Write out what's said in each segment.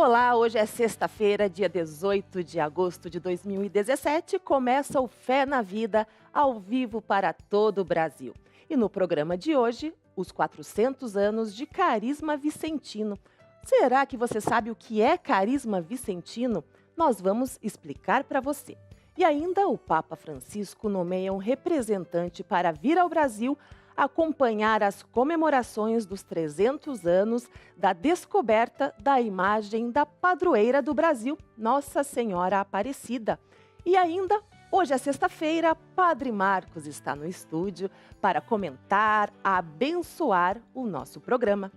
Olá, hoje é sexta-feira, dia 18 de agosto de 2017. Começa o Fé na Vida, ao vivo para todo o Brasil. E no programa de hoje, os 400 anos de Carisma Vicentino. Será que você sabe o que é Carisma Vicentino? Nós vamos explicar para você. E ainda o Papa Francisco nomeia um representante para vir ao Brasil acompanhar as comemorações dos 300 anos da descoberta da imagem da padroeira do Brasil, Nossa Senhora Aparecida. E ainda, hoje é sexta-feira, Padre Marcos está no estúdio para comentar, abençoar o nosso programa.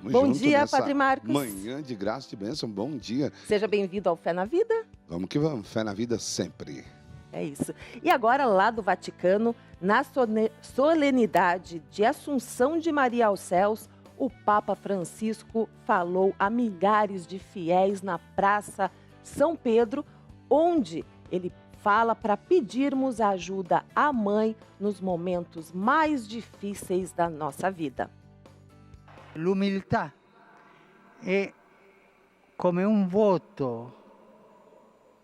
Bom dia, Padre Marcos. Manhã de graça e bênção, bom dia. Seja bem-vindo ao Fé na Vida. Vamos que vamos, fé na vida sempre. É isso. E agora, lá do Vaticano, na solenidade de Assunção de Maria aos céus, o Papa Francisco falou a milhares de fiéis na Praça São Pedro, onde ele fala para pedirmos ajuda à Mãe nos momentos mais difíceis da nossa vida. L'umiltà è come un voto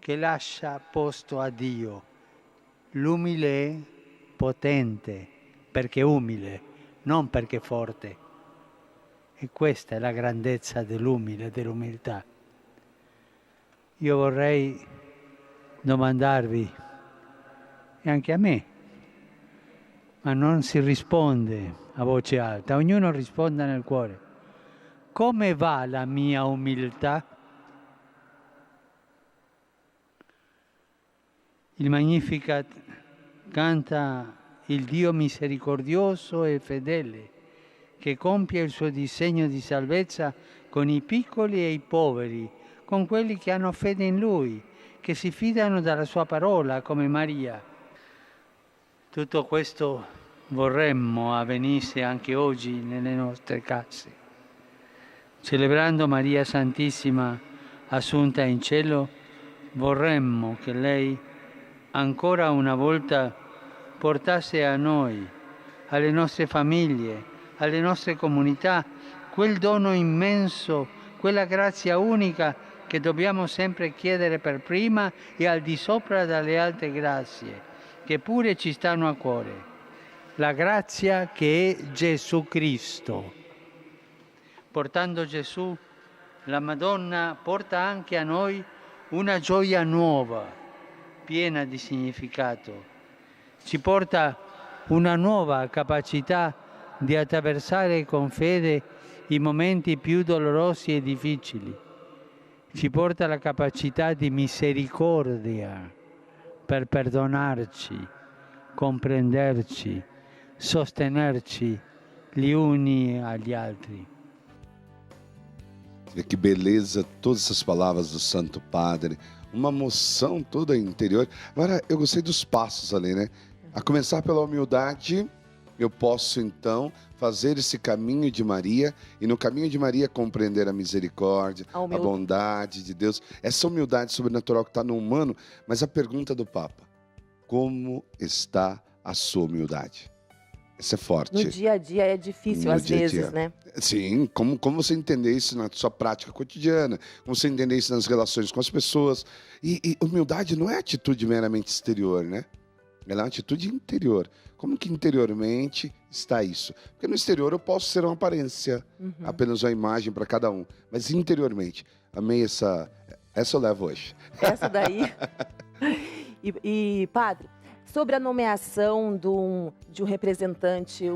che lascia posto a Dio. L'umile è potente perché umile, non perché forte. E questa è la grandezza dell'umile, dell'umiltà. Io vorrei domandarvi, e anche a me, ma non si risponde a voce alta, ognuno risponda nel cuore. Come va la mia umiltà? Il Magnificat canta il Dio misericordioso e fedele, che compie il suo disegno di salvezza con i piccoli e i poveri, con quelli che hanno fede in Lui, che si fidano della sua parola, come Maria. Tutto questo vorremmo avvenisse anche oggi nelle nostre case. Celebrando Maria Santissima assunta in cielo, vorremmo che lei ancora una volta portasse a noi, alle nostre famiglie, alle nostre comunità, quel dono immenso, quella grazia unica che dobbiamo sempre chiedere per prima e al di sopra dalle altre grazie, che pure ci stanno a cuore. La grazia che è Gesù Cristo. Portando Gesù, la Madonna porta anche a noi una gioia nuova, piena di significato. Ci porta una nuova capacità di attraversare con fede i momenti più dolorosi e difficili. Ci porta la capacità di misericordia per perdonarci, comprenderci, sostenerci gli uni agli altri. Que beleza, todas essas palavras do Santo Padre, uma emoção toda interior. Agora, eu gostei dos passos ali, né? A começar pela humildade, eu posso então fazer esse caminho de Maria e no caminho de Maria compreender a misericórdia, a bondade de Deus, essa humildade sobrenatural que está no humano. Mas a pergunta do Papa, como está a sua humildade? Essa é forte. No dia a dia é difícil, às vezes, né? Sim, como você entender isso na sua prática cotidiana, como você entender isso nas relações com as pessoas. E humildade não é atitude meramente exterior, né? Ela é uma atitude interior. Como que interiormente está isso? Porque no exterior eu posso ser uma aparência, apenas uma imagem para cada um. Mas interiormente, amei essa eu levo hoje. Essa daí. Padre, sobre a nomeação de um representante,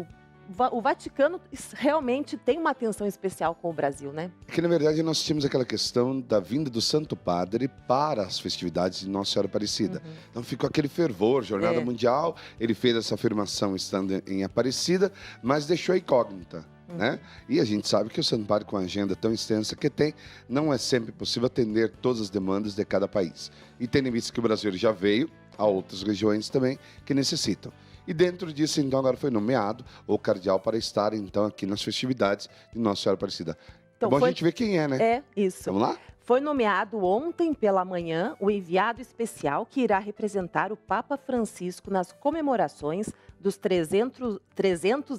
o Vaticano realmente tem uma atenção especial com o Brasil, né? Porque, na verdade, nós tínhamos aquela questão da vinda do Santo Padre para as festividades de Nossa Senhora Aparecida. Então ficou aquele fervor, Jornada Mundial, ele fez essa afirmação estando em Aparecida, mas deixou a incógnita. Né? E a gente sabe que o Santo Padre, com a agenda tão extensa que tem, não é sempre possível atender todas as demandas de cada país. E tendo em vista que o Brasil já veio, há outras regiões também que necessitam. E dentro disso, então, agora foi nomeado o cardeal para estar, então, aqui nas festividades de Nossa Senhora Aparecida. Então, é bom a gente ver quem é, né? É, isso. Vamos lá? Foi nomeado ontem pela manhã o enviado especial que irá representar o Papa Francisco nas comemorações dos 300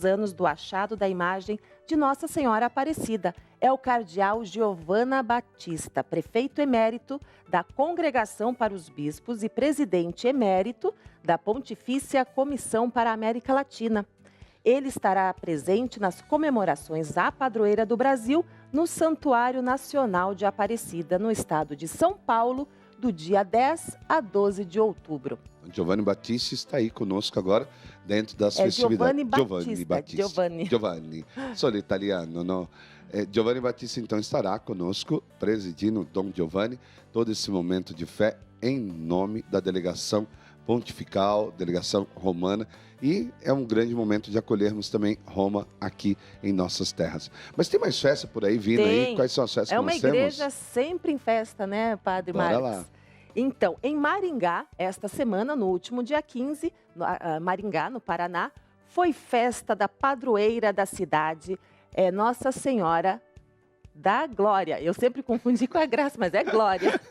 anos do achado da imagem de Nossa Senhora Aparecida. É o cardeal Giovanna Battista, prefeito emérito da Congregação para os Bispos e presidente emérito da Pontifícia Comissão para a América Latina. Ele estará presente nas comemorações à Padroeira do Brasil no Santuário Nacional de Aparecida, no estado de São Paulo, do dia 10 a 12 de outubro. Giovanni Battista está aí conosco agora, dentro das festividades. Giovanni. Sou italiano, não? Giovanni Battista, então, estará conosco, presidindo Dom Giovanni, todo esse momento de fé, em nome da delegação pontifical, delegação romana, e é um grande momento de acolhermos também Roma aqui em nossas terras. Mas tem mais festa por aí vindo aí? Quais são as festas que nós temos? É uma igreja sempre em festa, né, Padre Marcos? Bora lá. Então, em Maringá, esta semana, no último dia 15, Maringá, no Paraná, foi festa da padroeira da cidade, Nossa Senhora da Glória. Eu sempre confundi com a Graça, mas é Glória.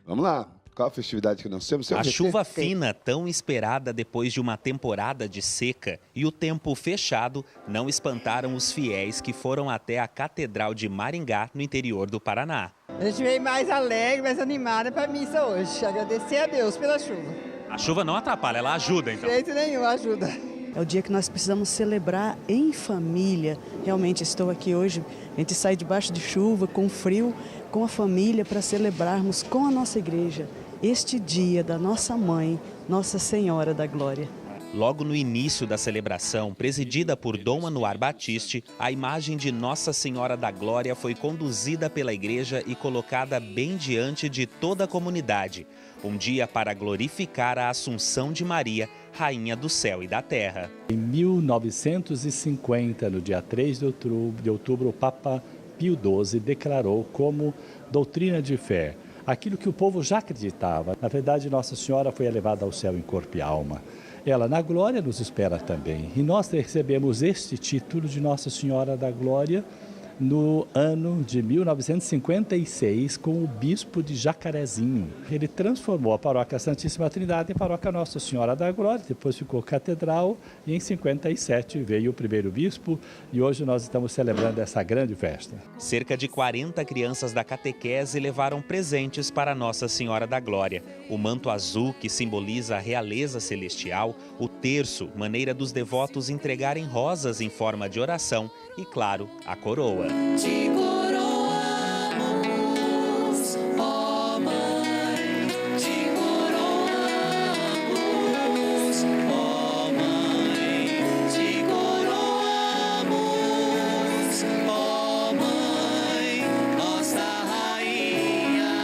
Vamos lá. Qual a festividade que nós temos? A chuva fina, tão esperada depois de uma temporada de seca, e o tempo fechado não espantaram os fiéis que foram até a Catedral de Maringá, no interior do Paraná. A gente veio mais alegre, mais animada para a missa hoje. Agradecer a Deus pela chuva. A chuva não atrapalha, ela ajuda, então? De jeito nenhum, ajuda. É o dia que nós precisamos celebrar em família. Realmente estou aqui hoje, a gente sai debaixo de chuva, com frio, com a família para celebrarmos com a nossa igreja este dia da nossa mãe, Nossa Senhora da Glória. Logo no início da celebração, presidida por Dom Anuar Batiste, a imagem de Nossa Senhora da Glória foi conduzida pela igreja e colocada bem diante de toda a comunidade. Um dia para glorificar a Assunção de Maria, Rainha do Céu e da Terra. Em 1950, no dia 3 de outubro, o Papa Pio XII declarou como doutrina de fé aquilo que o povo já acreditava. Na verdade, Nossa Senhora foi elevada ao céu em corpo e alma. Ela, na glória, nos espera também. E nós recebemos este título de Nossa Senhora da Glória no ano de 1956 com o bispo de Jacarezinho. Ele transformou a paróquia Santíssima Trindade em paróquia Nossa Senhora da Glória, depois ficou catedral e em 57 veio o primeiro bispo e hoje nós estamos celebrando essa grande festa. Cerca de 40 crianças da catequese levaram presentes para Nossa Senhora da Glória. O manto azul, que simboliza a realeza celestial, o terço, maneira dos devotos entregarem rosas em forma de oração e, claro, a coroa. Te coroamos, ó Mãe, te coroamos, ó Mãe, te coroamos, ó Mãe, nossa Rainha.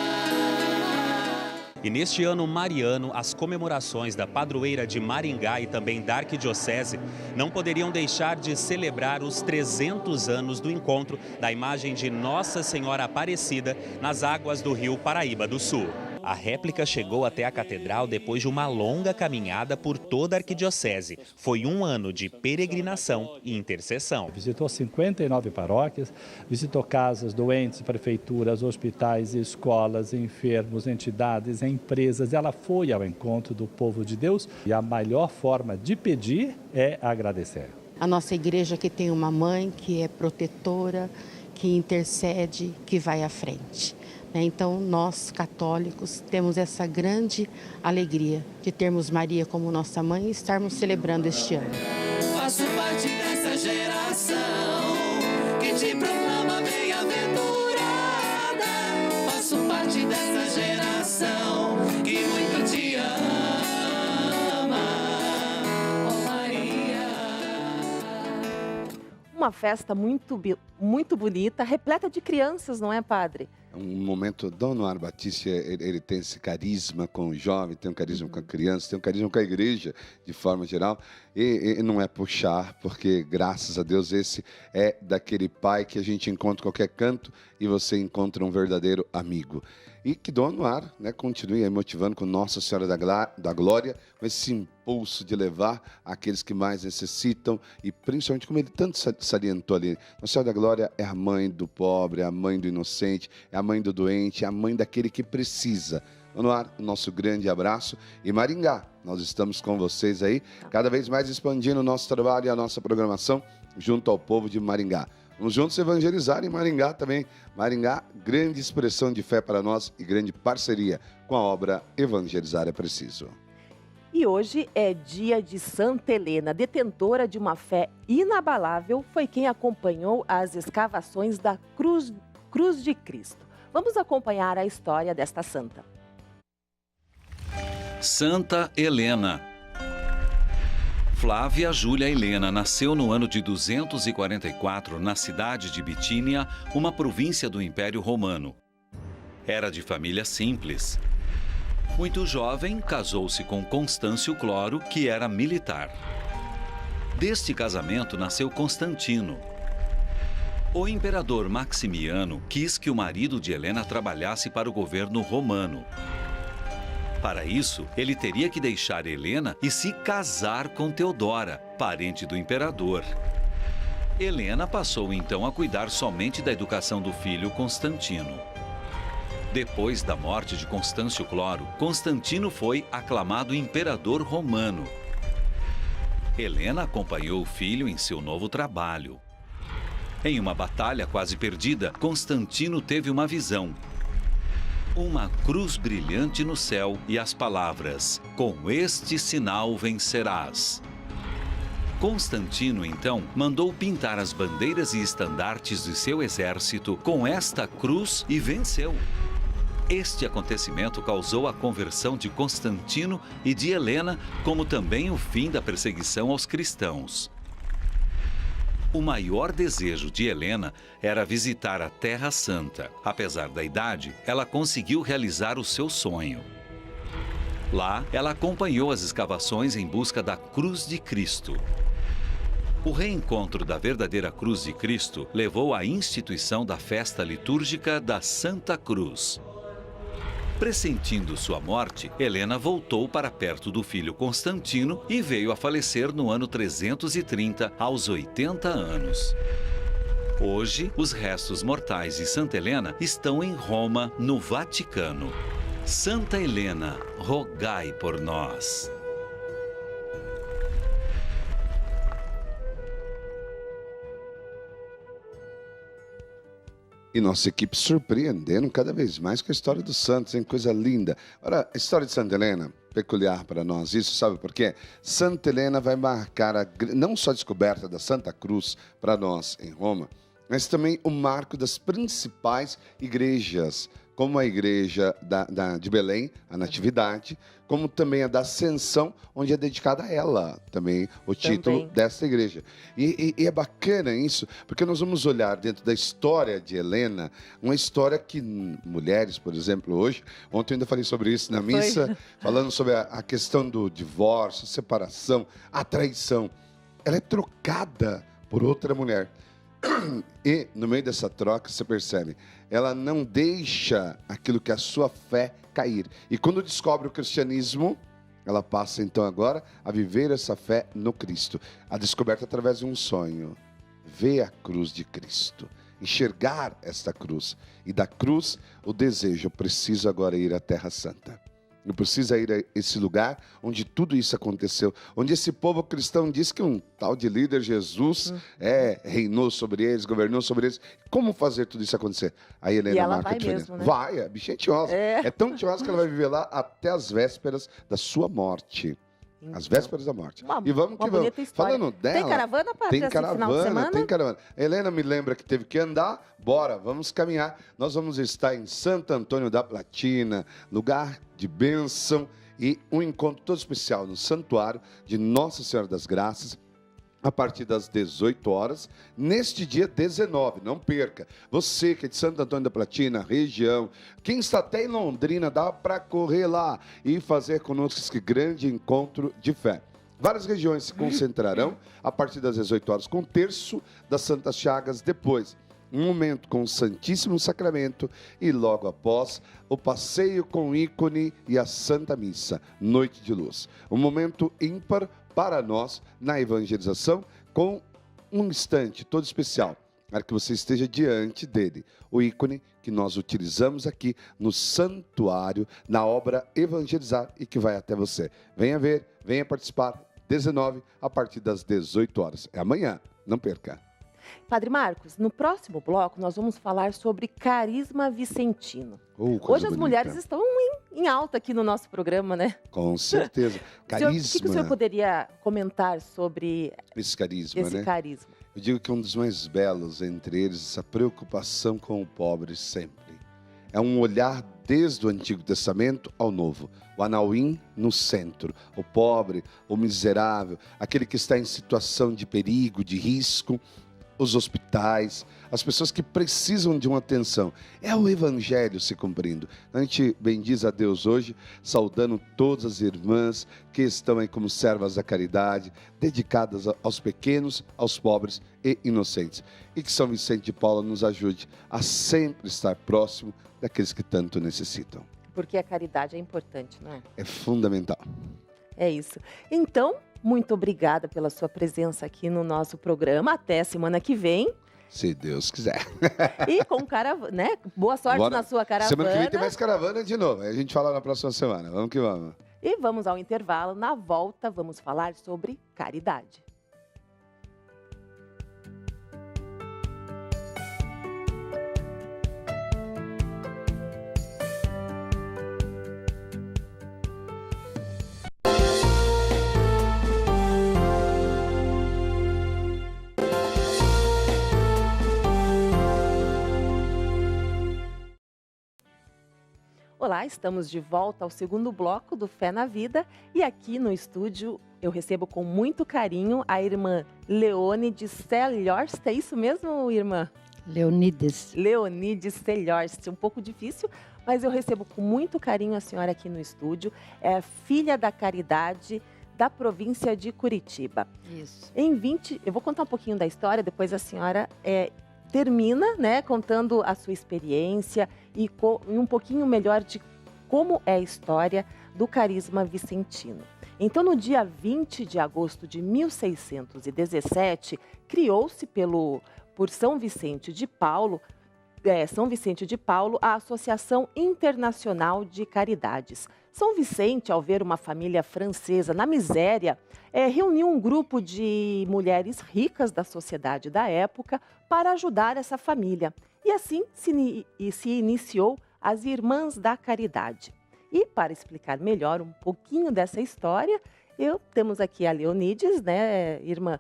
E neste ano mariano, as comemorações da padroeira de Maringá e também da Arquidiocese não poderiam deixar de celebrar os 300 anos do encontro da imagem de Nossa Senhora Aparecida nas águas do rio Paraíba do Sul. A réplica chegou até a catedral depois de uma longa caminhada por toda a arquidiocese. Foi um ano de peregrinação e intercessão. Visitou 59 paróquias, visitou casas, doentes, prefeituras, hospitais, escolas, enfermos, entidades, empresas. Ela foi ao encontro do povo de Deus e a melhor forma de pedir é agradecer. A nossa igreja que tem uma mãe que é protetora, que intercede, que vai à frente. Então, nós, católicos, temos essa grande alegria de termos Maria como nossa mãe e estarmos celebrando este ano. Faço parte dessa geração que te proclama bem-aventurada. Faço parte dessa geração que muito te ama, ó Maria. Uma festa muito bonita, repleta de crianças, não é, padre? Um momento, Dom Anuar Batista, ele tem esse carisma com o jovem, tem um carisma com a criança, tem um carisma com a igreja, de forma geral, e não é puxar, porque, graças a Deus, esse é daquele pai que a gente encontra em qualquer canto e você encontra um verdadeiro amigo. E que Dom Anuar, né, continue aí motivando com Nossa Senhora da Glória, com esse impulso de levar aqueles que mais necessitam e principalmente como ele tanto salientou ali, Nossa Senhora da Glória é a mãe do pobre, é a mãe do inocente, é a mãe do doente, é a mãe daquele que precisa. Dom Anuar, nosso grande abraço. E Maringá, nós estamos com vocês aí, cada vez mais expandindo o nosso trabalho e a nossa programação junto ao povo de Maringá. Vamos juntos evangelizar em Maringá também. Maringá, grande expressão de fé para nós e grande parceria com a obra Evangelizar é Preciso. E hoje é dia de Santa Helena, detentora de uma fé inabalável, foi quem acompanhou as escavações da Cruz de Cristo. Vamos acompanhar a história desta santa. Santa Helena. Flávia Júlia Helena nasceu no ano de 244 na cidade de Bitínia, uma província do Império Romano. Era de família simples. Muito jovem, casou-se com Constâncio Cloro, que era militar. Deste casamento nasceu Constantino. O imperador Maximiano quis que o marido de Helena trabalhasse para o governo romano. Para isso, ele teria que deixar Helena e se casar com Teodora, parente do imperador. Helena passou então a cuidar somente da educação do filho Constantino. Depois da morte de Constâncio Cloro, Constantino foi aclamado imperador romano. Helena acompanhou o filho em seu novo trabalho. Em uma batalha quase perdida, Constantino teve uma visão. Uma cruz brilhante no céu e as palavras: "Com este sinal vencerás". Constantino, então, mandou pintar as bandeiras e estandartes de seu exército com esta cruz e venceu. Este acontecimento causou a conversão de Constantino e de Helena, como também o fim da perseguição aos cristãos. O maior desejo de Helena era visitar a Terra Santa. Apesar da idade, ela conseguiu realizar o seu sonho. Lá, ela acompanhou as escavações em busca da Cruz de Cristo. O reencontro da verdadeira Cruz de Cristo levou à instituição da festa litúrgica da Santa Cruz. Pressentindo sua morte, Helena voltou para perto do filho Constantino e veio a falecer no ano 330, aos 80 anos. Hoje, os restos mortais de Santa Helena estão em Roma, no Vaticano. Santa Helena, rogai por nós. E nossa equipe surpreendendo cada vez mais com a história dos santos, hein? Coisa linda. Ora, a história de Santa Helena, peculiar para nós, isso sabe por quê? Santa Helena vai marcar não só a descoberta da Santa Cruz para nós em Roma, mas também o marco das principais igrejas, como a igreja de Belém, a Natividade, como também a da Ascensão, onde é dedicada a ela também o título dessa igreja. E é bacana isso, porque nós vamos olhar dentro da história de Helena, uma história que mulheres, por exemplo, hoje, ontem eu ainda falei sobre isso na missa, falando sobre a questão do divórcio, separação, a traição. Ela é trocada por outra mulher. E no meio dessa troca, você percebe, ela não deixa aquilo que é a sua fé cair. E quando descobre o cristianismo, ela passa então agora a viver essa fé no Cristo. A descoberta através de um sonho. Ver a cruz de Cristo. Enxergar esta cruz. E da cruz, o desejo, eu preciso agora ir à Terra Santa. Eu preciso ir a esse lugar onde tudo isso aconteceu. Onde esse povo cristão diz que um tal de líder Jesus reinou sobre eles, governou sobre eles. Como fazer tudo isso acontecer? Aí Helena marca a diferença. Mesmo, né? Vai, a bicha é tiosa. É tão tiosa que ela vai viver lá até as vésperas da sua morte. Então, as vésperas da morte. E vamos que vamos. Falando dela, tem caravana para esse final de semana? Tem caravana. Helena me lembra que teve que andar. Bora, vamos caminhar. Nós vamos estar em Santo Antônio da Platina, lugar de bênção e um encontro todo especial no Santuário de Nossa Senhora das Graças, a partir das 18 horas, neste dia 19, não perca. Você que é de Santo Antônio da Platina, região, quem está até em Londrina, dá para correr lá e fazer conosco esse grande encontro de fé. Várias regiões se concentrarão a partir das 18 horas com o terço das Santas Chagas, depois um momento com o Santíssimo Sacramento e logo após o passeio com o ícone e a Santa Missa, Noite de Luz. Um momento ímpar para nós na evangelização, com um instante todo especial, para que você esteja diante dele, o ícone que nós utilizamos aqui no santuário, na obra Evangelizar e que vai até você. Venha ver, venha participar, 19 a partir das 18 horas. É amanhã. Não perca. Padre Marcos, no próximo bloco nós vamos falar sobre carisma vicentino. Hoje as mulheres estão em alta aqui no nosso programa, né? Com certeza. Carisma. O que o senhor poderia comentar sobre esse carisma, esse né? carisma? Eu digo que um dos mais belos entre eles, essa preocupação com o pobre sempre. É um olhar desde o Antigo Testamento ao Novo. O Anauim no centro. O pobre, o miserável, aquele que está em situação de perigo, de risco. Os hospitais, as pessoas que precisam de uma atenção. É o Evangelho se cumprindo. A gente bendiz a Deus hoje, saudando todas as irmãs que estão aí como servas da caridade, dedicadas aos pequenos, aos pobres e inocentes. E que São Vicente de Paula nos ajude a sempre estar próximo daqueles que tanto necessitam. Porque a caridade é importante, não é? É fundamental. É isso. Então, muito obrigada pela sua presença aqui no nosso programa. Até semana que vem. Se Deus quiser. E com caravana, né? Boa sorte na sua caravana. Semana que vem tem mais caravana de novo. Aí a gente fala na próxima semana. Vamos que vamos. E vamos ao intervalo. Na volta, vamos falar sobre caridade. Olá, estamos de volta ao segundo bloco do Fé na Vida e aqui no estúdio eu recebo com muito carinho a irmã Leonide Selhorst. É isso mesmo, irmã? Leonides. Leonides Selhorst. Um pouco difícil, mas eu recebo com muito carinho a senhora aqui no estúdio. É filha da Caridade da província de Curitiba. Isso. Eu vou contar um pouquinho da história, depois a senhora termina, né, contando a sua experiência e um pouquinho melhor de como é a história do carisma vicentino. Então, no dia 20 de agosto de 1617, criou-se por São Vicente de Paulo, a Associação Internacional de Caridades. São Vicente, ao ver uma família francesa na miséria, reuniu um grupo de mulheres ricas da sociedade da época para ajudar essa família. E assim se iniciou as Irmãs da Caridade. E para explicar melhor um pouquinho dessa história, temos aqui a Leonides, né, irmã?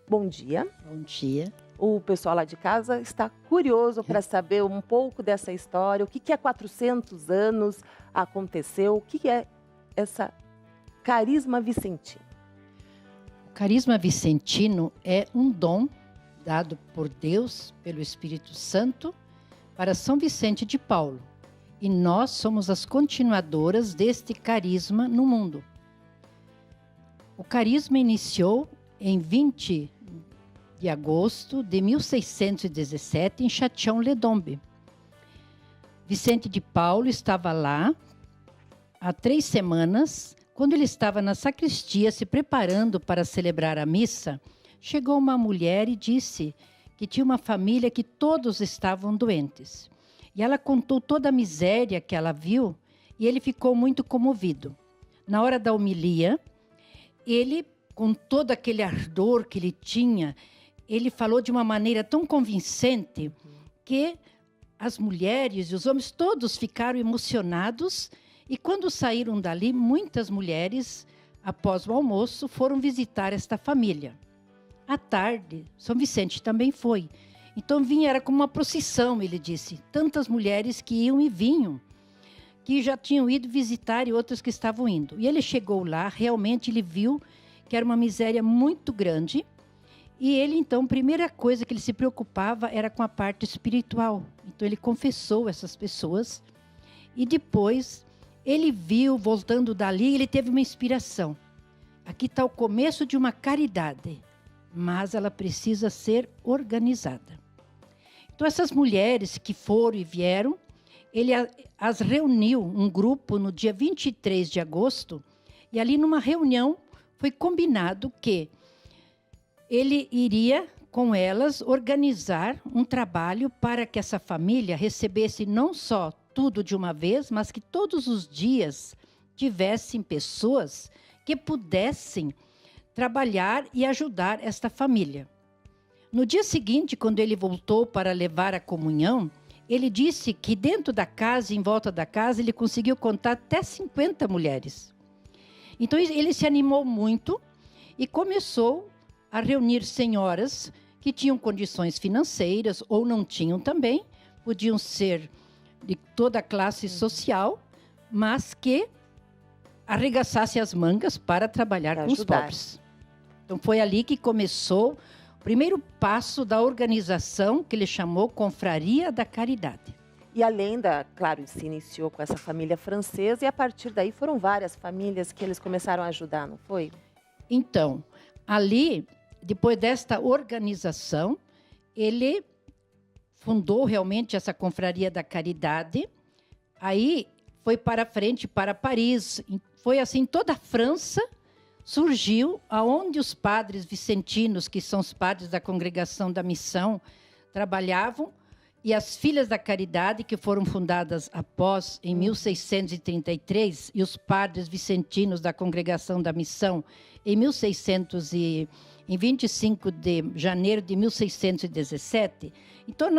Bom dia. Bom dia. O pessoal lá de casa está curioso para saber um pouco dessa história, o que há 400 anos aconteceu, o que é essa carisma vicentino? O carisma vicentino é um dom dado por Deus, pelo Espírito Santo, para São Vicente de Paulo. E nós somos as continuadoras deste carisma no mundo. O carisma iniciou em 20 de agosto de 1617, em Châtillon-les-Dombes. Vicente de Paulo estava lá há 3 semanas. Quando ele estava na sacristia se preparando para celebrar a missa, chegou uma mulher e disse que tinha uma família que todos estavam doentes. E ela contou toda a miséria que ela viu e ele ficou muito comovido. Na hora da homilia, ele, com todo aquele ardor que ele tinha, ele falou de uma maneira tão convincente que as mulheres e os homens todos ficaram emocionados. E quando saíram dali, muitas mulheres, após o almoço, foram visitar esta família. À tarde, São Vicente também foi. Então era como uma procissão, ele disse. Tantas mulheres que iam e vinham, que já tinham ido visitar e outras que estavam indo. E ele chegou lá, realmente ele viu que era uma miséria muito grande. E ele, então, a primeira coisa que ele se preocupava era com a parte espiritual. Então, ele confessou essas pessoas. E depois, ele viu, voltando dali, ele teve uma inspiração. Aqui está o começo de uma caridade, mas ela precisa ser organizada. Então, essas mulheres que foram e vieram, ele as reuniu, um grupo, no dia 23 de agosto, e ali numa reunião foi combinado que ele iria, com elas, organizar um trabalho para que essa família recebesse não só tudo de uma vez, mas que todos os dias tivessem pessoas que pudessem trabalhar e ajudar esta família. No dia seguinte, quando ele voltou para levar a comunhão, ele disse que dentro da casa, em volta da casa, ele conseguiu contar até 50 mulheres. Então, ele se animou muito e começou a reunir senhoras que tinham condições financeiras ou não tinham também, podiam ser de toda a classe social, mas que arregaçasse as mangas para trabalhar com os pobres. Então, foi ali que começou o primeiro passo da organização, que ele chamou Confraria da Caridade. E a lenda, claro, se iniciou com essa família francesa e a partir daí foram várias famílias que eles começaram a ajudar, não foi? Então, ali, depois desta organização, ele fundou realmente essa Confraria da Caridade. Aí foi para frente, para Paris. Foi assim, toda a França surgiu aonde os padres vicentinos, que são os padres da Congregação da Missão, trabalhavam, e as Filhas da Caridade, que foram fundadas após, em 1633, e os padres vicentinos da Congregação da Missão, em 25 de janeiro de 1617. Então,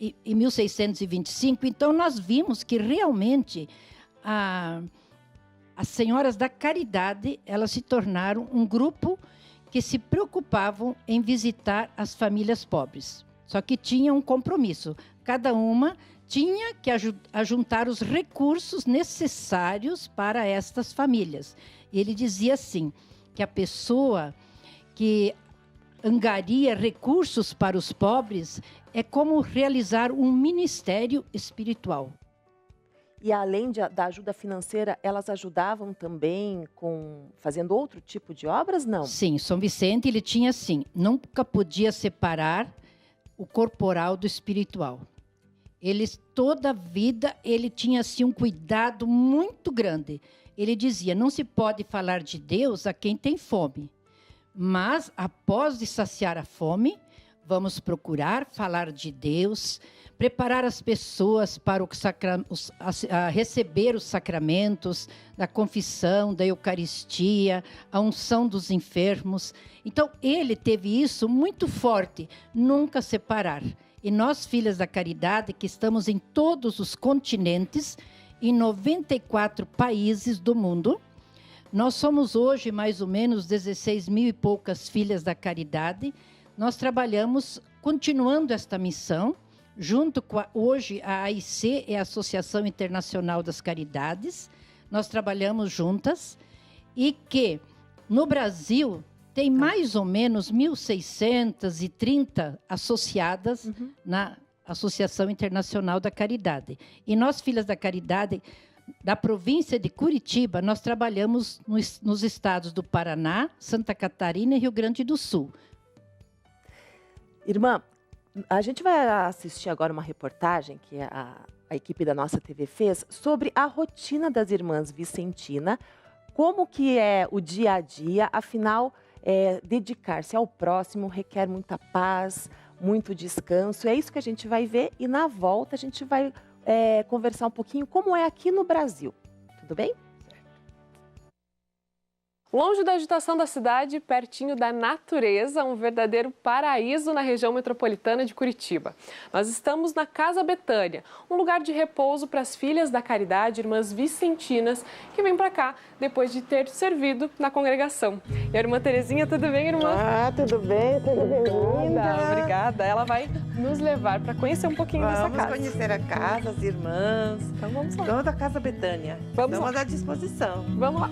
em 1625, então nós vimos que realmente as senhoras da caridade, elas se tornaram um grupo que se preocupavam em visitar as famílias pobres. Só que tinha um compromisso. Cada uma tinha que ajuntar os recursos necessários para estas famílias. E ele dizia assim, que a pessoa que angaria recursos para os pobres é como realizar um ministério espiritual. E além da ajuda financeira, elas ajudavam também fazendo outro tipo de obras, não? Sim, São Vicente, ele tinha assim, nunca podia separar o corporal do espiritual. Toda a vida, ele tinha assim um cuidado muito grande. Ele dizia, não se pode falar de Deus a quem tem fome. Mas, após de saciar a fome, vamos procurar falar de Deus, preparar as pessoas para receber os sacramentos da confissão, da Eucaristia, a unção dos enfermos. Então, ele teve isso muito forte, nunca separar. E nós, Filhas da Caridade, que estamos em todos os continentes, em 94 países do mundo, nós somos hoje mais ou menos 16 mil e poucas Filhas da Caridade. Nós trabalhamos, continuando esta missão, junto com hoje a AIC, é a Associação Internacional das Caridades. Nós trabalhamos juntas e que no Brasil tem mais ou menos 1.630 associadas na Associação Internacional da Caridade. E nós, Filhas da Caridade, da província de Curitiba, nós trabalhamos nos estados do Paraná, Santa Catarina e Rio Grande do Sul. Irmã, a gente vai assistir agora uma reportagem que a equipe da nossa TV fez sobre a rotina das irmãs Vicentina, como que é o dia a dia, afinal, dedicar-se ao próximo requer muita paz, muito descanso. É isso que a gente vai ver e na volta a gente vai conversar um pouquinho como é aqui no Brasil. Tudo bem? Longe da agitação da cidade, pertinho da natureza, um verdadeiro paraíso na região metropolitana de Curitiba. Nós estamos na Casa Betânia, um lugar de repouso para as Filhas da Caridade, irmãs vicentinas, que vêm para cá depois de ter servido na congregação. E a irmã Terezinha, tudo bem, irmã? Tudo bem, tudo bem-vinda. Obrigada. Ela vai nos levar para conhecer um pouquinho dessa casa. Vamos conhecer a casa, as irmãs. Então vamos lá. Dono da Casa Betânia. Estamos à disposição. Vamos lá.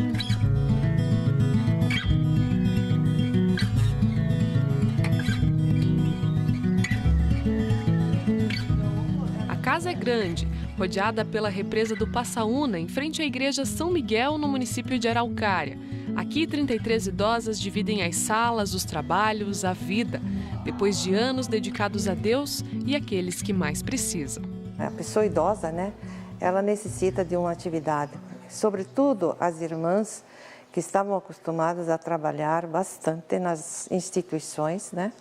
A casa é grande, rodeada pela represa do Passaúna, em frente à igreja São Miguel, no município de Araucária. Aqui, 33 idosas dividem as salas, os trabalhos, a vida, depois de anos dedicados a Deus e àqueles que mais precisam. A pessoa idosa, né? Ela necessita de uma atividade. Sobretudo as irmãs que estavam acostumadas a trabalhar bastante nas instituições, né?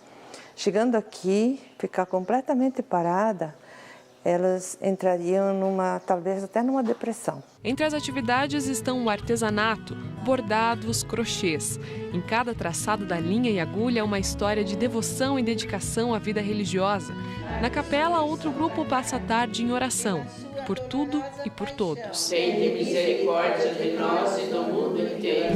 Chegando aqui, ficar completamente parada, elas entrariam talvez até numa depressão. Entre as atividades estão o artesanato, bordados, crochês. Em cada traçado da linha e agulha, uma história de devoção e dedicação à vida religiosa. Na capela, outro grupo passa a tarde em oração, por tudo e por todos. Tende misericórdia de nós e do mundo inteiro.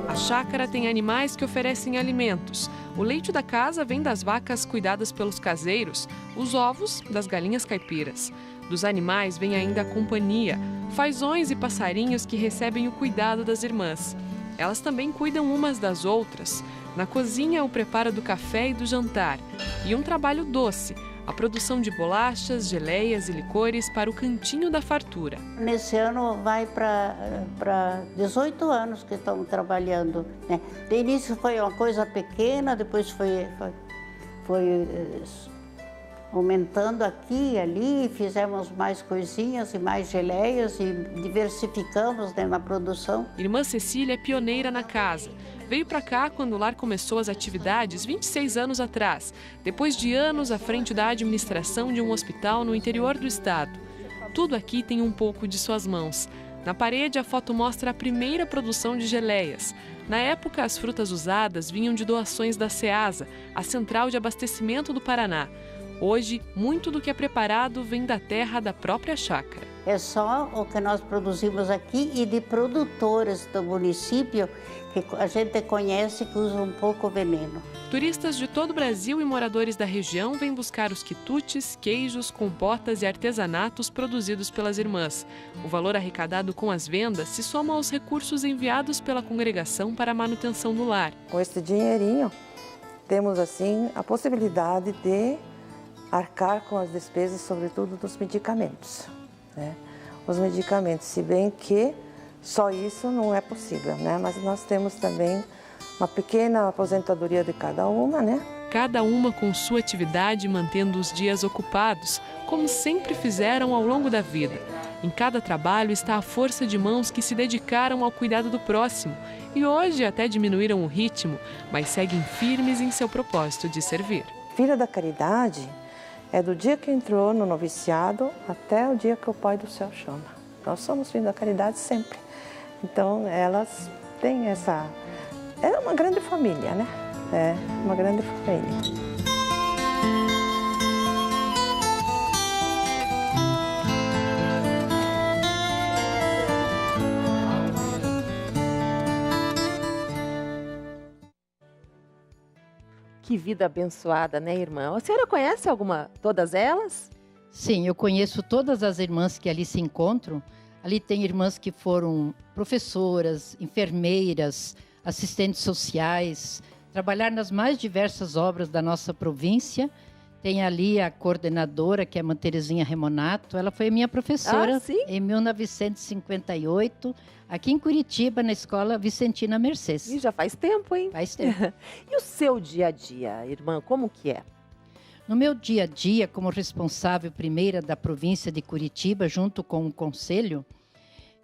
A chácara tem animais que oferecem alimentos. O leite da casa vem das vacas cuidadas pelos caseiros, os ovos das galinhas caipiras. Dos animais vem ainda a companhia, fazões e passarinhos que recebem o cuidado das irmãs. Elas também cuidam umas das outras. Na cozinha, o preparo do café e do jantar. E um trabalho doce, a produção de bolachas, geleias e licores para o Cantinho da Fartura. Nesse ano vai para 18 anos que estamos trabalhando, né? De início foi uma coisa pequena, depois foi aumentando aqui e ali, fizemos mais coisinhas e mais geleias e diversificamos, né, na produção. Irmã Cecília é pioneira na casa. Veio para cá quando o lar começou as atividades 26 anos atrás, depois de anos à frente da administração de um hospital no interior do estado. Tudo aqui tem um pouco de suas mãos. Na parede, a foto mostra a primeira produção de geleias. Na época, as frutas usadas vinham de doações da SEASA, a Central de Abastecimento do Paraná. Hoje, muito do que é preparado vem da terra da própria chácara. É só o que nós produzimos aqui e de produtores do município que a gente conhece que usam um pouco veneno. Turistas de todo o Brasil e moradores da região vêm buscar os quitutes, queijos, compotas e artesanatos produzidos pelas irmãs. O valor arrecadado com as vendas se soma aos recursos enviados pela congregação para a manutenção do lar. Com esse dinheirinho, temos assim a possibilidade de arcar com as despesas, sobretudo dos medicamentos, né? Os medicamentos, se bem que só isso não é possível, né? Mas nós temos também uma pequena aposentadoria de cada uma, né? Cada uma com sua atividade, mantendo os dias ocupados, como sempre fizeram ao longo da vida. Em cada trabalho está a força de mãos que se dedicaram ao cuidado do próximo e hoje até diminuíram o ritmo, mas seguem firmes em seu propósito de servir. Filha da Caridade é do dia que entrou no noviciado até o dia que o Pai do Céu chama. Nós somos Filhos da Caridade sempre. Então, elas têm essa... É uma grande família, né? É uma grande família. Que vida abençoada, né, irmã? A senhora conhece todas elas? Sim, eu conheço todas as irmãs que ali se encontram. Ali tem irmãs que foram professoras, enfermeiras, assistentes sociais, trabalhar nas mais diversas obras da nossa província. Tem ali a coordenadora, que é a Mãe Terezinha Remonato. Ela foi minha professora em 1958, aqui em Curitiba, na Escola Vicentina Mercês. E já faz tempo, hein? Faz tempo. E o seu dia a dia, irmã, como que é? No meu dia a dia, como responsável primeira da província de Curitiba, junto com o conselho,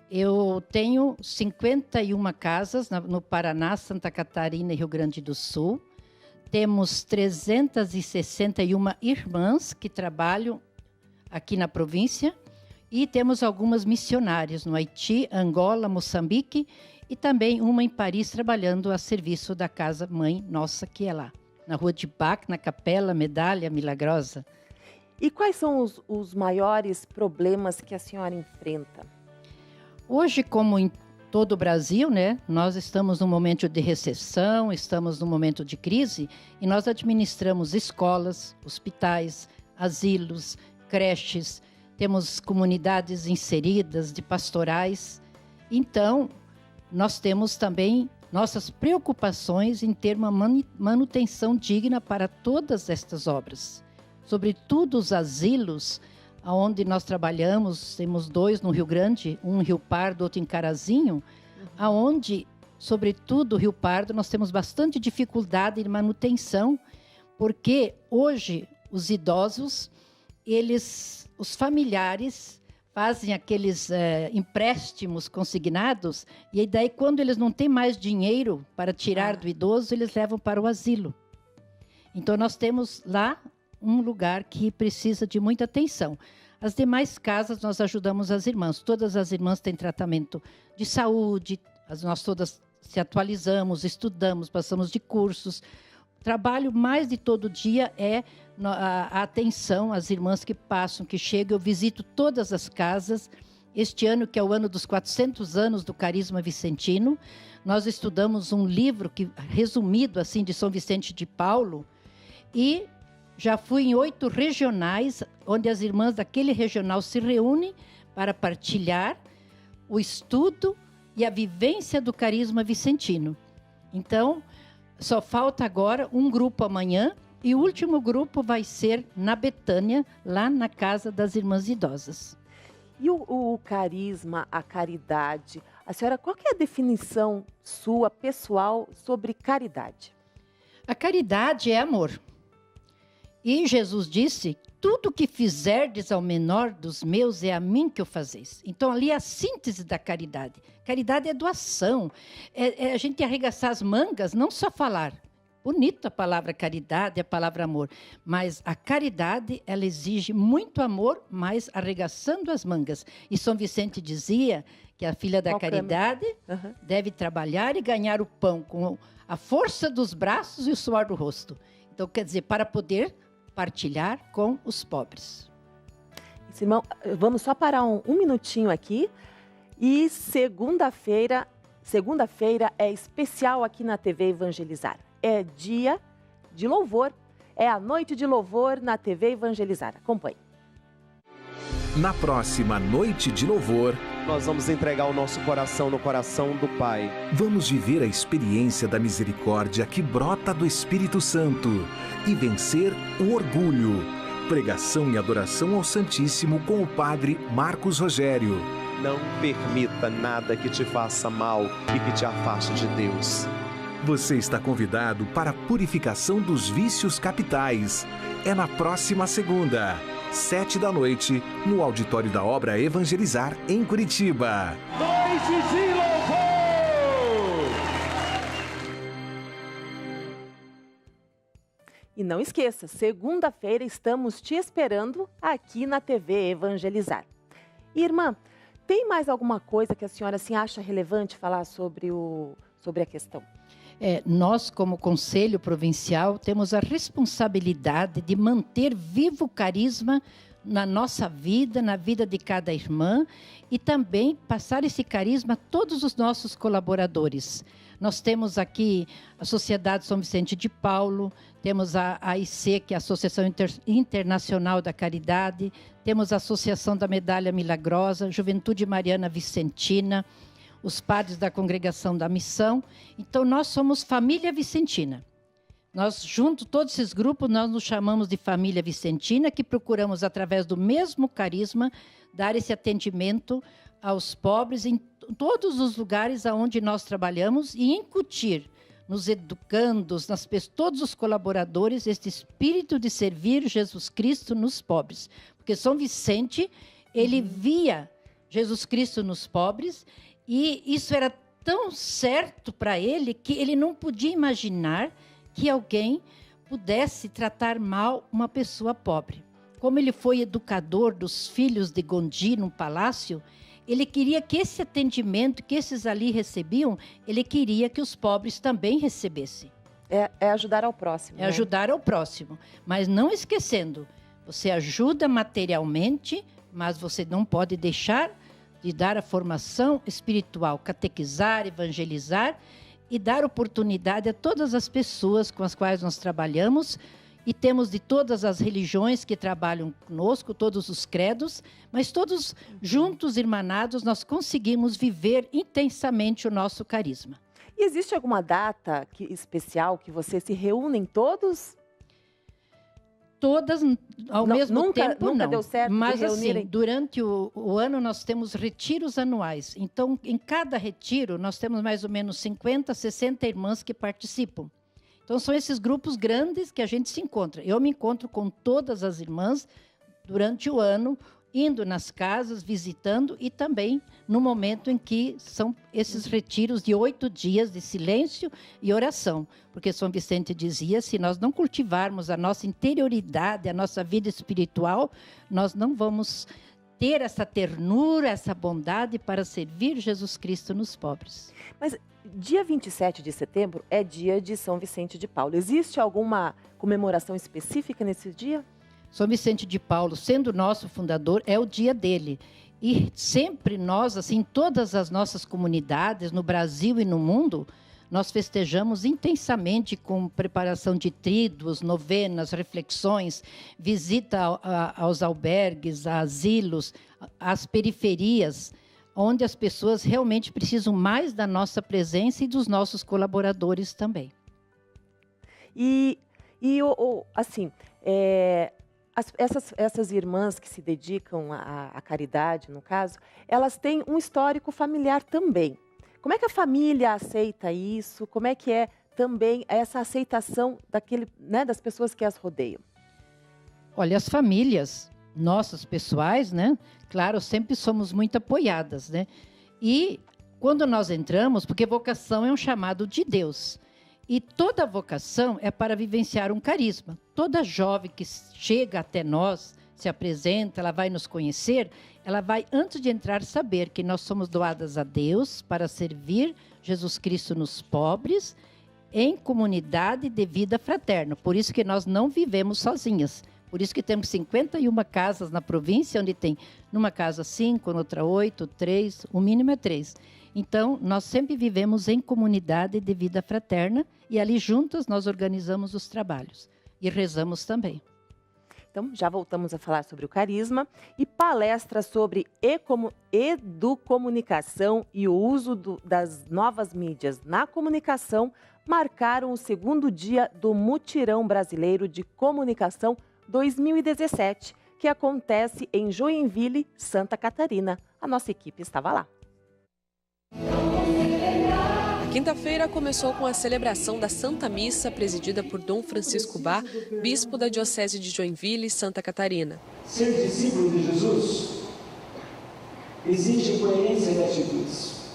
eu tenho 51 casas no Paraná, Santa Catarina e Rio Grande do Sul. Temos 361 irmãs que trabalham aqui na província e temos algumas missionárias no Haiti, Angola, Moçambique e também uma em Paris trabalhando a serviço da Casa Mãe Nossa, que é lá, na Rua de Bac, na Capela Medalha Milagrosa. E quais são os maiores problemas que a senhora enfrenta? Hoje, como em todo o Brasil, né, nós estamos num momento de recessão, estamos num momento de crise e nós administramos escolas, hospitais, asilos, creches, temos comunidades inseridas de pastorais. Então, nós temos também nossas preocupações em ter uma manutenção digna para todas estas obras. Sobretudo os asilos, onde nós trabalhamos, temos 2 no Rio Grande, um em Rio Pardo, outro em Carazinho, aonde, sobretudo, Rio Pardo, nós temos bastante dificuldade de manutenção, porque hoje os idosos, os familiares fazem aqueles empréstimos consignados, e daí quando eles não têm mais dinheiro para tirar do idoso, eles levam para o asilo. Então nós temos lá um lugar que precisa de muita atenção. As demais casas nós ajudamos as irmãs. Todas as irmãs têm tratamento de saúde, nós todas se atualizamos, estudamos, passamos de cursos. O trabalho mais de todo dia é a atenção às irmãs que passam, que chegam. Eu visito todas as casas. Este ano, que é o ano dos 400 anos do Carisma Vicentino, nós estudamos um livro resumido assim de São Vicente de Paulo, e já fui em 8 regionais, onde as irmãs daquele regional se reúnem para partilhar o estudo e a vivência do Carisma Vicentino. Então, só falta agora um grupo amanhã, e o último grupo vai ser na Betânia, lá na Casa das Irmãs Idosas. E o carisma, a caridade, a senhora, qual que é a definição sua, pessoal, sobre caridade? A caridade é amor. E Jesus disse, tudo que fizerdes ao menor dos meus é a mim que o fazeis. Então, ali é a síntese da caridade. Caridade é doação, é a gente arregaçar as mangas, não só falar. Bonita a palavra caridade, a palavra amor. Mas a caridade, ela exige muito amor, mas arregaçando as mangas. E São Vicente dizia que a filha da caridade deve trabalhar e ganhar o pão com a força dos braços e o suor do rosto. Então, quer dizer, para poder partilhar com os pobres. Irmão, vamos só parar um minutinho aqui. E segunda-feira é especial aqui na TV Evangelizar. É dia de louvor, é a noite de louvor na TV Evangelizar. Acompanhe. Na próxima noite de louvor, nós vamos entregar o nosso coração no coração do Pai. Vamos viver a experiência da misericórdia que brota do Espírito Santo e vencer o orgulho. Pregação e adoração ao Santíssimo com o Padre Marcos Rogério. Não permita nada que te faça mal e que te afaste de Deus. Você está convidado para a purificação dos vícios capitais. É na próxima segunda, 19h, no auditório da Obra Evangelizar, em Curitiba. Noite de louvor! E não esqueça, segunda-feira estamos te esperando aqui na TV Evangelizar. Irmã, tem mais alguma coisa que a senhora assim, acha relevante falar sobre a questão? Nós, como Conselho Provincial, temos a responsabilidade de manter vivo o carisma na nossa vida, na vida de cada irmã, e também passar esse carisma a todos os nossos colaboradores. Nós temos aqui a Sociedade São Vicente de Paulo, temos a AIC, que é a Associação Internacional da Caridade, temos a Associação da Medalha Milagrosa, Juventude Mariana Vicentina, os padres da Congregação da Missão. Então, nós somos família vicentina. Nós, junto, todos esses grupos, nós nos chamamos de família vicentina, que procuramos, através do mesmo carisma, dar esse atendimento aos pobres em todos os lugares onde nós trabalhamos e incutir nos educandos, todos os colaboradores, este espírito de servir Jesus Cristo nos pobres. Porque São Vicente, ele via Jesus Cristo nos pobres, e isso era tão certo para ele que ele não podia imaginar que alguém pudesse tratar mal uma pessoa pobre. Como ele foi educador dos filhos de Gondi no palácio, ele queria que esse atendimento que esses ali recebiam, ele queria que os pobres também recebessem. É ajudar ao próximo. É ajudar ao próximo. Mas não esquecendo, você ajuda materialmente, mas você não pode deixar de dar a formação espiritual, catequizar, evangelizar e dar oportunidade a todas as pessoas com as quais nós trabalhamos, e temos de todas as religiões que trabalham conosco, todos os credos, mas todos juntos, irmanados, nós conseguimos viver intensamente o nosso carisma. E existe alguma data especial que vocês se reúnem todos? Todas ao mesmo tempo, nunca não. Deu certo mas de reunirem? assim, durante o ano nós temos retiros anuais. Então, em cada retiro, nós temos mais ou menos 50, 60 irmãs que participam. Então, são esses grupos grandes que a gente se encontra. Eu me encontro com todas as irmãs durante o ano, indo nas casas, visitando e também no momento em que são esses retiros de 8 dias de silêncio e oração. Porque São Vicente dizia, se nós não cultivarmos a nossa interioridade, a nossa vida espiritual, nós não vamos ter essa ternura, essa bondade para servir Jesus Cristo nos pobres. Mas dia 27 de setembro é dia de São Vicente de Paulo. Existe alguma comemoração específica nesse dia? São Vicente de Paulo, sendo nosso fundador, é o dia dele. E sempre nós, assim, todas as nossas comunidades, no Brasil e no mundo, nós festejamos intensamente com preparação de tríduos, novenas, reflexões, visita aos albergues, a asilos, às periferias, onde as pessoas realmente precisam mais da nossa presença e dos nossos colaboradores também. Essas irmãs que se dedicam à caridade, no caso, elas têm um histórico familiar também. Como é que a família aceita isso? Como é que é também essa aceitação das pessoas que as rodeiam? Olha, as famílias nossas pessoais, né? Claro, sempre somos muito apoiadas, né? E quando nós entramos, porque vocação é um chamado de Deus. E toda vocação é para vivenciar um carisma. Toda jovem que chega até nós, se apresenta, ela vai nos conhecer, ela vai, antes de entrar, saber que nós somos doadas a Deus para servir Jesus Cristo nos pobres, em comunidade de vida fraterna. Por isso que nós não vivemos sozinhas. Por isso que temos 51 casas na província, onde tem numa casa 5, noutra 8, 3, o mínimo é 3. Então, nós sempre vivemos em comunidade de vida fraterna e ali juntas nós organizamos os trabalhos e rezamos também. Então, já voltamos a falar sobre o carisma e palestra sobre educomunicação e o uso das novas mídias na comunicação marcaram o segundo dia do Mutirão Brasileiro de Comunicação 2017, que acontece em Joinville, Santa Catarina. A nossa equipe estava lá. A quinta-feira começou com a celebração da Santa Missa, presidida por Dom Francisco Bá, bispo da Diocese de Joinville, Santa Catarina. Ser discípulo de Jesus exige coerência de atitudes.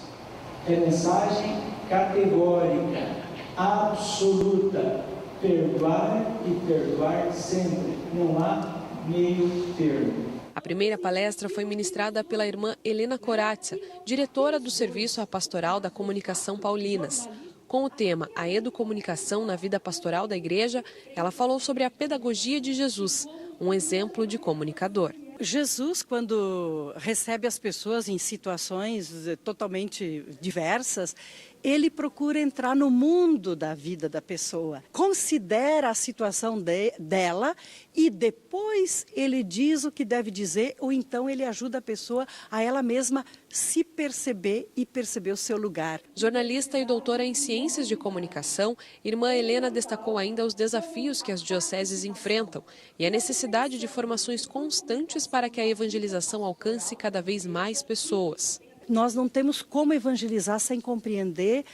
É mensagem categórica, absoluta. Perdoar e perdoar sempre. Não há meio termo. A primeira palestra foi ministrada pela irmã Helena Corazza, diretora do Serviço Pastoral da Comunicação Paulinas. Com o tema A Educomunicação na Vida Pastoral da Igreja, ela falou sobre a pedagogia de Jesus, um exemplo de comunicador. Jesus, quando recebe as pessoas em situações totalmente diversas, ele procura entrar no mundo da vida da pessoa, considera a situação dela e depois ele diz o que deve dizer, ou então ele ajuda a pessoa a ela mesma se perceber e perceber o seu lugar. Jornalista e doutora em Ciências de Comunicação, irmã Helena destacou ainda os desafios que as dioceses enfrentam e a necessidade de formações constantes para que a evangelização alcance cada vez mais pessoas. Nós não temos como evangelizar sem compreender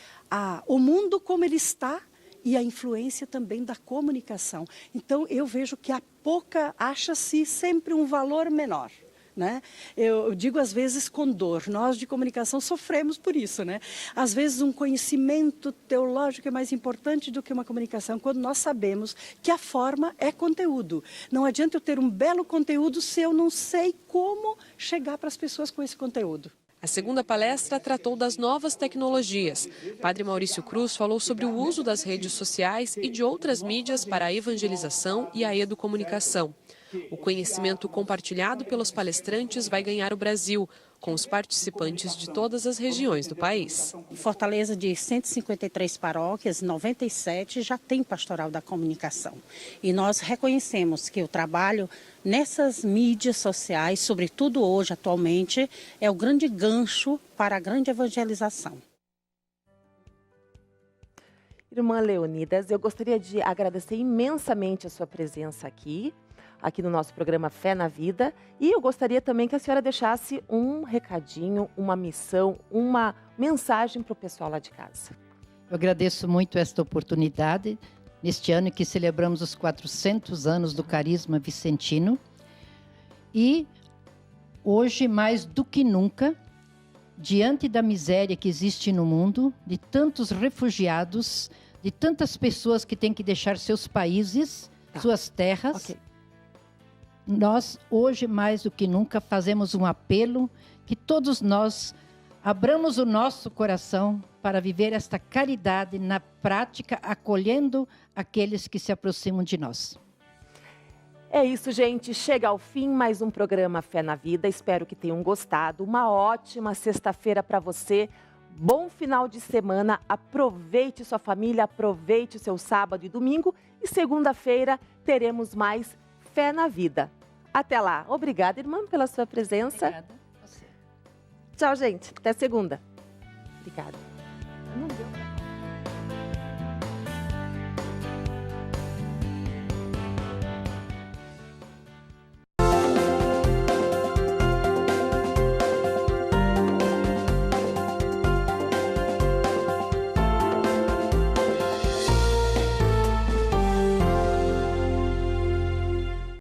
o mundo como ele está e a influência também da comunicação. Então, eu vejo que acha-se sempre um valor menor. Né? Eu digo às vezes com dor, nós de comunicação sofremos por isso, né? Às vezes um conhecimento teológico é mais importante do que uma comunicação, quando nós sabemos que a forma é conteúdo. Não adianta eu ter um belo conteúdo se eu não sei como chegar para as pessoas com esse conteúdo. A segunda palestra tratou das novas tecnologias. Padre Maurício Cruz falou sobre o uso das redes sociais e de outras mídias para a evangelização e a educomunicação. O conhecimento compartilhado pelos palestrantes vai ganhar o Brasil, com os participantes de todas as regiões do país. Fortaleza, de 153 paróquias, 97 já tem pastoral da comunicação. E nós reconhecemos que o trabalho nessas mídias sociais, sobretudo hoje, atualmente, é o grande gancho para a grande evangelização. Irmã Leonidas, eu gostaria de agradecer imensamente a sua presença aqui no nosso programa Fé na Vida. E eu gostaria também que a senhora deixasse um recadinho, uma missão, uma mensagem para o pessoal lá de casa. Eu agradeço muito esta oportunidade, neste ano em que celebramos os 400 anos do carisma vicentino. E hoje mais do que nunca, diante da miséria que existe no mundo, de tantos refugiados, de tantas pessoas que têm que deixar seus países, suas terras, nós, hoje mais do que nunca, fazemos um apelo que todos nós abramos o nosso coração para viver esta caridade na prática, acolhendo aqueles que se aproximam de nós. É isso, gente. Chega ao fim mais um programa Fé na Vida. Espero que tenham gostado. Uma ótima sexta-feira para você. Bom final de semana. Aproveite sua família, aproveite o seu sábado e domingo. E segunda-feira teremos mais Fé na Vida. Até lá. Obrigada, irmã, pela sua presença. Obrigada a você. Tchau, gente. Até segunda. Obrigada. Não deu.